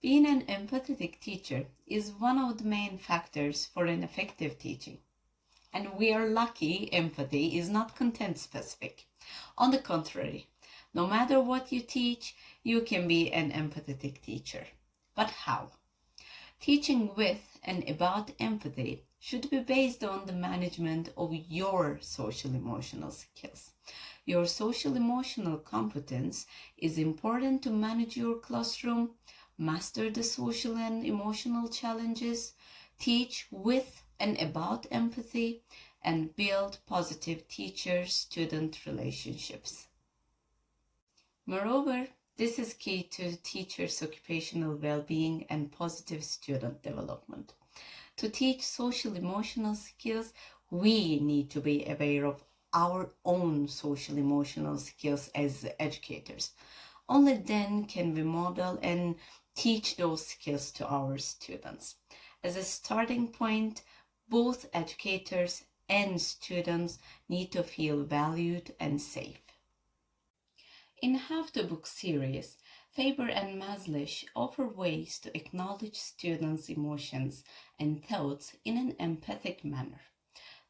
Being an empathetic teacher is one of the main factors for an effective teaching. And we are lucky empathy is not content specific. On the contrary, no matter what you teach, you can be an empathetic teacher. But how? Teaching with and about empathy should be based on the management of your social emotional skills. Your social emotional competence is important to manage your classroom, master the social and emotional challenges, teach with and about empathy, and build positive teacher-student relationships. Moreover, this is key to teachers' occupational well-being and positive student development. To teach social emotional skills, we need to be aware of our own social emotional skills as educators. Only then can we model and teach those skills to our students. As a starting point, both educators and students need to feel valued and safe. In Half the Book series, Faber and Maslish offer ways to acknowledge students' emotions and thoughts in an empathic manner.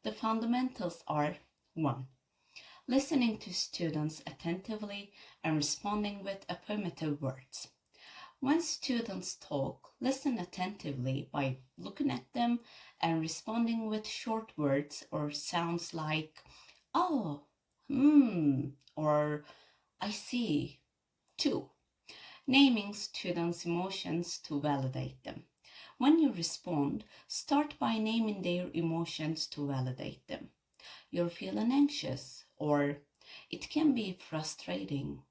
The fundamentals are 1. Listening to students attentively and responding with affirmative words. When students talk, listen attentively by looking at them and responding with short words or sounds like, oh, or I see. 2. Naming students' emotions to validate them. When you respond, start by naming their emotions to validate them. You're feeling anxious, or it can be frustrating.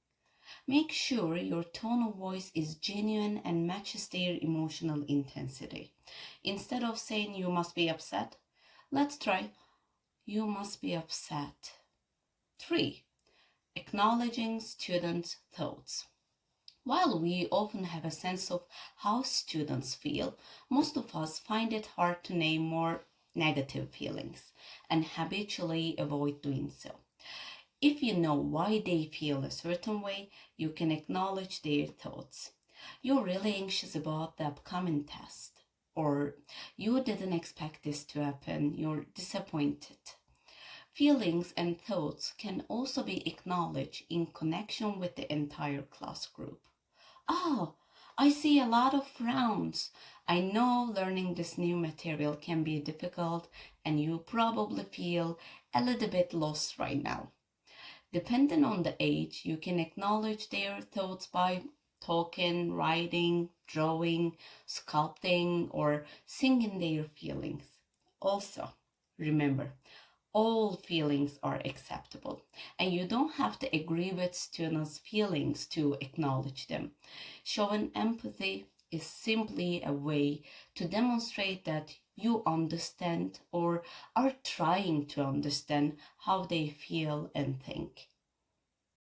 Make sure your tone of voice is genuine and matches their emotional intensity. Instead of saying you must be upset, let's try you must be upset. 3. Acknowledging students' thoughts. While we often have a sense of how students feel, most of us find it hard to name more negative feelings and habitually avoid doing so. If you know why they feel a certain way, you can acknowledge their thoughts. You're really anxious about the upcoming test, or you didn't expect this to happen, you're disappointed. Feelings and thoughts can also be acknowledged in connection with the entire class group. Oh, I see a lot of frowns. I know learning this new material can be difficult and you probably feel a little bit lost right now. Depending on the age, you can acknowledge their thoughts by talking, writing, drawing, sculpting, or singing their feelings. Also, remember, all feelings are acceptable, and you don't have to agree with students' feelings to acknowledge them. Showing empathy is simply a way to demonstrate that you understand or are trying to understand how they feel and think.